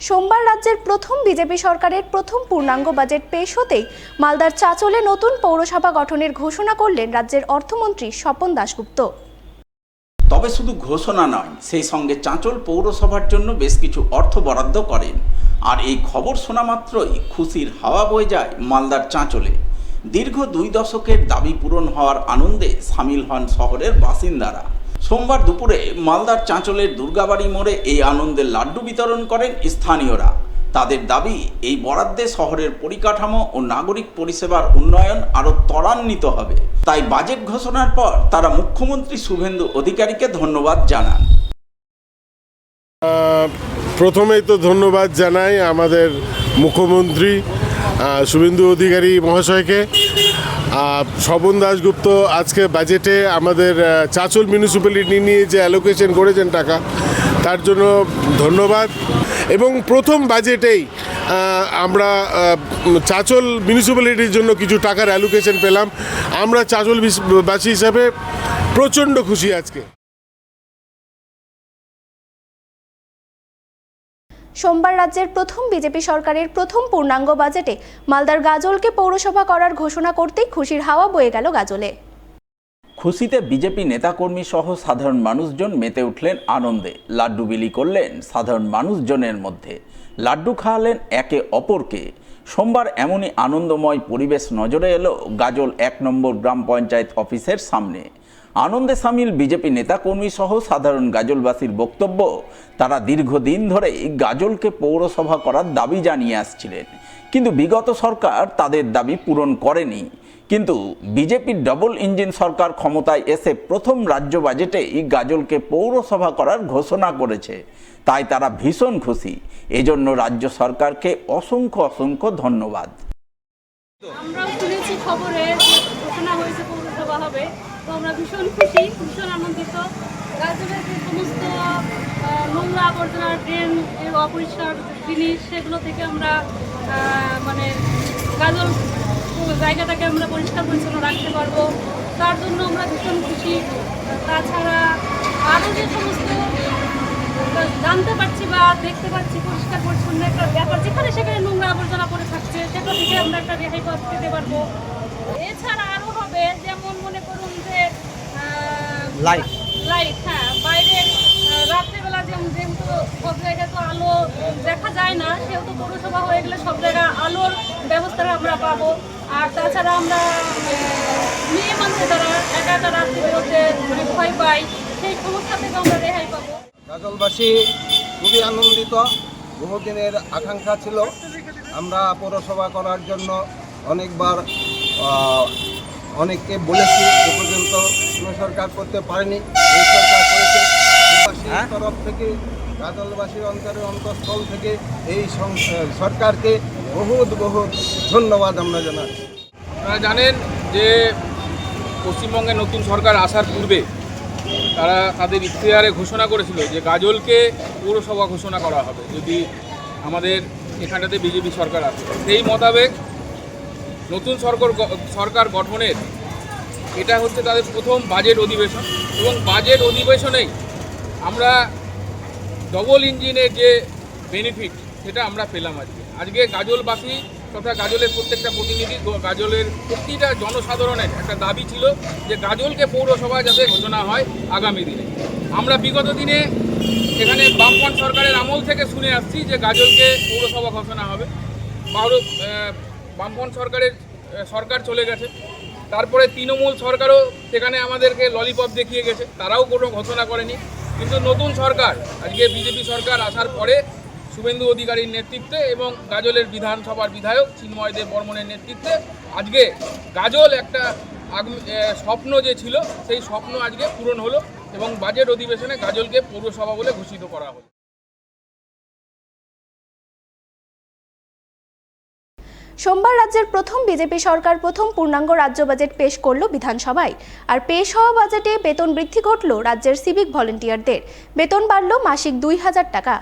সোমবার রাজ্যের প্রথম বিজেপি সরকারের প্রথম পূর্ণাঙ্গ বাজেট পেশ হতেই মালদার চাঁচলে নতুন পৌরসভা গঠনের ঘোষণা করলেন রাজ্যের অর্থমন্ত্রী স্বপন দাশগুপ্ত। তবে শুধু ঘোষণা নয়, সেই সঙ্গে চাঁচল পৌরসভার জন্য বেশ কিছু অর্থ বরাদ্দ করেন। আর এই খবর শোনা মাত্রই খুশির হাওয়া বয়ে যায় মালদার চাঁচলে। দীর্ঘ 2 দশকের দাবি পূরণ হওয়ার আনন্দে সামিল হন শহরের বাসিন্দারা। সোমবার দুপুরে মালদার চাঁচলের দুর্গাবাড়ি মোড়ে এই আনন্দের লাড্ডু বিতরণ করেন স্থানীয়রা। তাদের দাবি, এই বরাদ্দে শহরের পরিকাঠামো ও নাগরিক পরিষেবার উন্নয়ন আরও ত্বরান্বিত হবে। তাই বাজেট ঘোষণার পর তারা মুখ্যমন্ত্রী শুভেন্দু অধিকারীকে ধন্যবাদ জানান। প্রথমেই তো ধন্যবাদ জানাই আমাদের মুখ্যমন্ত্রী শুভেন্দু অধিকারী মহাশয়কে। স্বপন দাশগুপ্ত আজকে বাজেটে আমাদের চাঁচল মিউনিসিপ্যালিটি নিয়ে যে অ্যালোকেশন করেছেন টাকা, তার জন্য ধন্যবাদ। এবং প্রথম বাজেটেই আমরা চাঁচল মিউনিসিপ্যালিটির জন্য কিছু টাকার অ্যালোকেশন পেলাম। আমরা চাঁচলবাসী হিসাবে প্রচণ্ড খুশি আজকে। সোমবার রাজ্যের প্রথম বিজেপি সরকারের প্রথম পূর্ণাঙ্গ বাজেটে মালদার গাজলকে পৌরসভা করার ঘোষণা করতেই খুশির হাওয়া বয়ে গেল গাজলে। খুশিতে বিজেপি নেতাকর্মী সহ সাধারণ মানুষজন মেতে উঠলেন আনন্দে। লাড্ডু বিলি করলেন সাধারণ মানুষজনের মধ্যে, লাড্ডু খাওয়ালেন একে অপরকে। সোমবার এমনই আনন্দময় পরিবেশ নজরে এলো গাজল 1 নম্বর গ্রাম পঞ্চায়েত অফিসের সামনে। আনন্দে সামিল বিজেপি নেতাকর্মী সহ সাধারণ গাজলবাসীর বক্তব্য, তারা দীর্ঘদিন ধরে গাজলকে পৌরসভা করার দাবি জানিয়ে আসছিলেন, কিন্তু বিগত সরকার তাদের দাবি পূরণ করেনি। কিন্তু বিজেপির ডবল ইঞ্জিন সরকার ক্ষমতায় এসে প্রথম রাজ্য বাজেটেই গাজলকে পৌরসভা করার ঘোষণা করেছে। তাই তারা ভীষণ খুশি। এজন্য রাজ্য সরকারকে অসংখ্য অসংখ্য ধন্যবাদ। আমরাও শুনেছি খবরে ঘোষণা হয়েছে পৌরসভা হবে, তো আমরা ভীষণ খুশি, ভীষণ আনন্দিত। গাজলের যে সমস্ত নোংরা আবর্জনা, ড্রেন, অপরিষ্কার জিনিস, সেগুলো থেকে আমরা গাজল জায়গাটাকে আমরা পরিষ্কার পরিচ্ছন্ন রাখতে পারবো, তার জন্য আমরা ভীষণ খুশি। তাছাড়া আরও যে সমস্ত জানতে পারছি বা দেখতে পাচ্ছি পরিষ্কার পরিচ্ছন্ন একটা ব্যাপার, যেখানে সেখানে নোংরা আবর্জনা পড়ে থাকছে, সেটা থেকে আমরা একটা রেহাই পেতে পারবো। এছাড়া আরও হবে, যেমন মনে করুন যে লাইট, হ্যাঁ, বাইরে রাত্রেবেলা যেহেতু সব জায়গায় তো আলো দেখা যায় না, সেহেতু পৌরসভা হয়ে গেলে সব জায়গায় আলোর ব্যবস্থাটা আমরা পাবো। আর তাছাড়া আমরা মেয়ে মানুষ যারা একা একা রাত্রি বেরোতে ভয় পাই, সেই সমস্যা থেকে আমরা রেহাই পাবো। গাজলবাসী খুবই আনন্দিত। বহুদিনের আকাঙ্ক্ষা ছিল আমরা পৌরসভা করার জন্য, অনেকবার অনেককে বলেছি, এ পর্যন্ত কোনো সরকার করতে পারেনি, এই সরকার করেছে। তরফ থেকে, গাজলবাসীর অন্তঃস্থল থেকে এই সরকারকে বহুত বহুত ধন্যবাদ আমরা জানাচ্ছি। আপনারা জানেন যে পশ্চিমবঙ্গে নতুন সরকার আসার পূর্বে তারা তাদের ইশতেহারে ঘোষণা করেছিল যে গাজলকে পৌরসভা ঘোষণা করা হবে যদি আমাদের এখানটাতে বিজেপি সরকার আসে। সেই মোতাবেক নতুন সরকার গঠনের এটা হচ্ছে তাদের প্রথম বাজেট অধিবেশন, এবং বাজেট অধিবেশনেই আমরা ডবল ইঞ্জিনের যে বেনিফিট সেটা আমরা পেলাম। আজকে গাজলবাসী তথা গাজলের প্রত্যেকটা প্রতিনিধি, গাজলের প্রতিটা জনসাধারণের একটা দাবি ছিল যে গাজলকে পৌরসভা যাতে ঘোষণা হয় আগামী দিনে। আমরা বিগত দিনে এখানে বামফ্রন্ট সরকারের আমল থেকে শুনে আসছি যে গাজলকে পৌরসভা ঘোষণা হবে। বামফ্রন্ট সরকার চলে গেছে, তারপরে তৃণমূল সরকারও সেখানে আমাদেরকে ললিপপ দেখিয়ে গেছে, তারাও কোনো ঘোষণা করেনি। কিন্তু নতুন সরকার, আজকে বিজেপি সরকার আসার পরে শুভেন্দু অধিকারীর নেতৃত্বে এবং গাজলের বিধানসভার বিধায়ক চিন্ময় দেব বর্মনের নেতৃত্বে আজকে গাজল একটা স্বপ্ন যে ছিল, সেই স্বপ্ন আজকে পূরণ হলো এবং বাজেট অধিবেশনে গাজলকে পৌরসভা বলে ঘোষিত করা হলো। সোমবার রাজ্যের প্রথম বিজেপি সরকার প্রথম পূর্ণাঙ্গ রাজ্য বাজেট পেশ করল বিধানসভায়। আর পেশ হওয়া বাজেটে বেতন বৃদ্ধি ঘটল রাজ্যের সিভিক ভলেন্টিয়ারদের। বেতন বাড়ল মাসিক 2000 টাকা।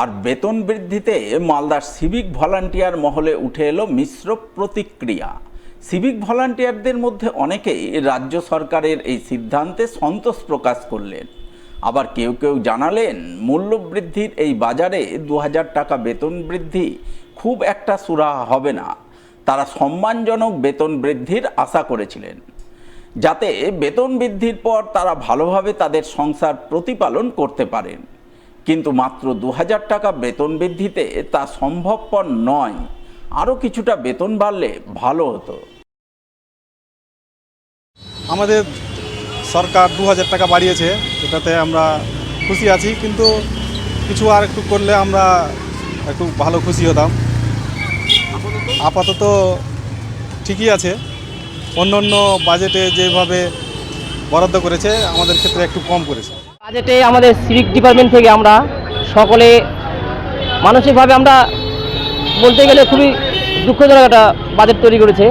আর বেতন বৃদ্ধিতে মালদার সিভিক ভলান্টিয়ার মহলে উঠে এলো মিশ্র প্রতিক্রিয়া। সিভিক ভলান্টিয়ারদের মধ্যে অনেকেই রাজ্য সরকারের এই সিদ্ধান্তে সন্তোষ প্রকাশ করলেন। আবার কেউ কেউ জানালেন মূল্যবৃদ্ধির এই বাজারে 2000 টাকা বেতন বৃদ্ধি খুব একটা সুরাহা হবে না। তারা সম্মানজনক বেতন বৃদ্ধির আশা করেছিলেন, যাতে বেতন বৃদ্ধির পর তারা ভালোভাবে তাদের সংসার প্রতিপালন করতে পারেন। কিন্তু মাত্র 2000 টাকা বেতন বৃদ্ধিতে তা সম্ভবপর নয়। আরও কিছুটা বেতন বাড়লে ভালো হতো। আমাদের সরকার 2000 টাকা বাড়িয়েছে, এটাতে আমরা খুশি আছি, কিন্তু কিছু আর একটু করলে আমরা একটু ভালো খুশি হতাম। আপাতত ঠিকই আছে। অন্য অন্য বাজেটে যেভাবে বরাদ্দ করেছে আমাদের ক্ষেত্রে একটু কম করেছে। বাজেটে আমাদের সিভিক ডিপার্টমেন্ট থেকে আমরা সকলে মানসিকভাবে আমরা বলতে গেলে খুবই দুঃখজনক একটা বাজেট তৈরি করেছে,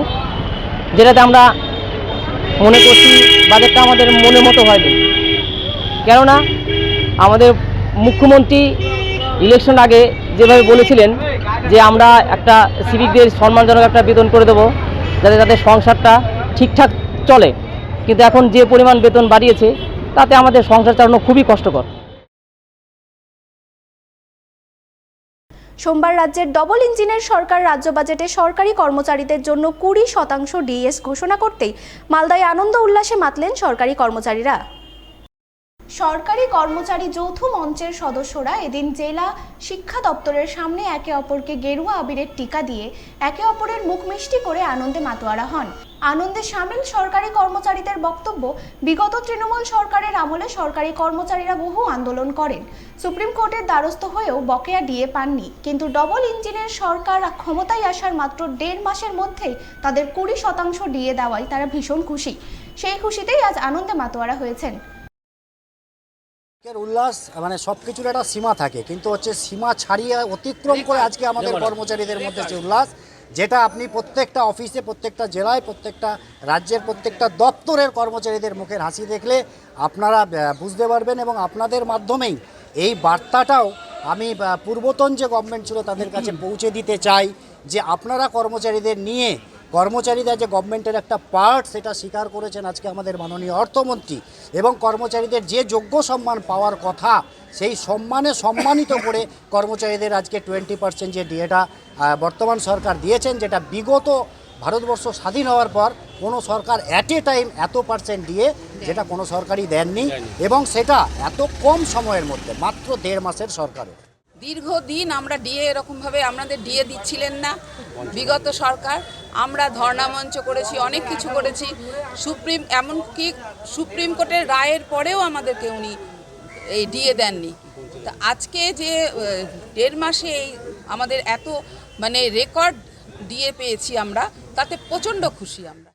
যেটাতে আমরা মনে করছি বাজেটটা আমাদের মনের মতো হয়নি। কেননা আমাদের মুখ্যমন্ত্রী ইলেকশন আগে যেভাবে বলেছিলেন যে আমরা একটা সিভিকদের সম্মানজনক একটা বেতন করে দেবো যাতে তাদের সংসারটা ঠিকঠাক চলে, কিন্তু এখন যে পরিমাণ বেতন বাড়িয়েছে তাতে আমাদের সংসার চালানো খুবই কষ্টকর। সোমবার রাজ্যের ডবল ইঞ্জিনের সরকার রাজ্য বাজেটে সরকারি কর্মচারীদের জন্য 20% ডিএস ঘোষণা করতেই মালদায় আনন্দ উল্লাসে মাতলেন সরকারি কর্মচারীরা। সরকারি কর্মচারী যৌথ মঞ্চের সদস্যরা এদিন জেলা শিক্ষা দপ্তরের সামনে একে অপরকে গেরুয়া আবিরের টিকা দিয়ে একে অপরের মুখ মিষ্টি করে আনন্দে মাতোয়ারা হন। আনন্দে সামিল সরকারি কর্মচারীদের বক্তব্য, বিগত তৃণমূল সরকারের আমলে সরকারি কর্মচারীরা বহু আন্দোলন করেন, সুপ্রিম কোর্টের দ্বারস্থ হয়েও বকেয়া ডিএ পাননি, কিন্তু ডবল ইঞ্জিনের সরকার ক্ষমতায় আসার মাত্র 1.5 মাসের মধ্যেই তাদের 20% ডিএ দেওয়ায় তারা ভীষণ খুশি। সেই খুশিতেই আজ আনন্দে মাতোয়ারা হয়েছেন। উল্লাস মানে সব কিছুর একটা সীমা থাকে, কিন্তু হচ্ছে সীমা ছাড়িয়ে অতিক্রম করে আজকে আমাদের কর্মচারীদের মধ্যে যে উল্লাস, যেটা আপনি প্রত্যেকটা অফিসে, প্রত্যেকটা জেলায়, প্রত্যেকটা রাজ্যের প্রত্যেকটা দপ্তরের কর্মচারীদের মুখের হাসি দেখলে আপনারা বুঝতে পারবেন। এবং আপনাদের মাধ্যমেই এই বার্তাটাও আমি পূর্বতন যে গভর্নমেন্ট ছিল তাদের কাছে পৌঁছে দিতে চাই যে আপনারা কর্মচারীদের নিয়ে, কর্মচারীরা যে গভর্নমেন্টের একটা পার্ট সেটা স্বীকার করেছেন আজকে আমাদের মাননীয় অর্থমন্ত্রী, এবং কর্মচারীদের যে যোগ্য সম্মান পাওয়ার কথা সেই সম্মানে সম্মানিত করে কর্মচারীদের আজকে 20% যে ডিএটা বর্তমান সরকার দিয়েছেন, যেটা বিগত ভারতবর্ষ স্বাধীন হওয়ার পর কোনো সরকার অ্যাট এ টাইম এত % দিয়ে যেটা কোনো সরকারই দেননি, এবং সেটা এত কম সময়ের মধ্যে মাত্র 1.5 মাসের সরকারে। দীর্ঘদিন আমরা ডিএ এরকমভাবে আমাদের ডিএ দিচ্ছিলেন না বিগত সরকার। আমরা ধর্ণা মঞ্চ করেছি, অনেক কিছু করেছি, এমনকি সুপ্রিম কোর্টের রায়ের পরেও আমাদেরকে উনি এই ডিএ দেননি। তা আজকে যে 1.5 মাসে এই আমাদের এত মানে রেকর্ড ডিএ পেয়েছি আমরা, তাতে প্রচণ্ড খুশি আমরা।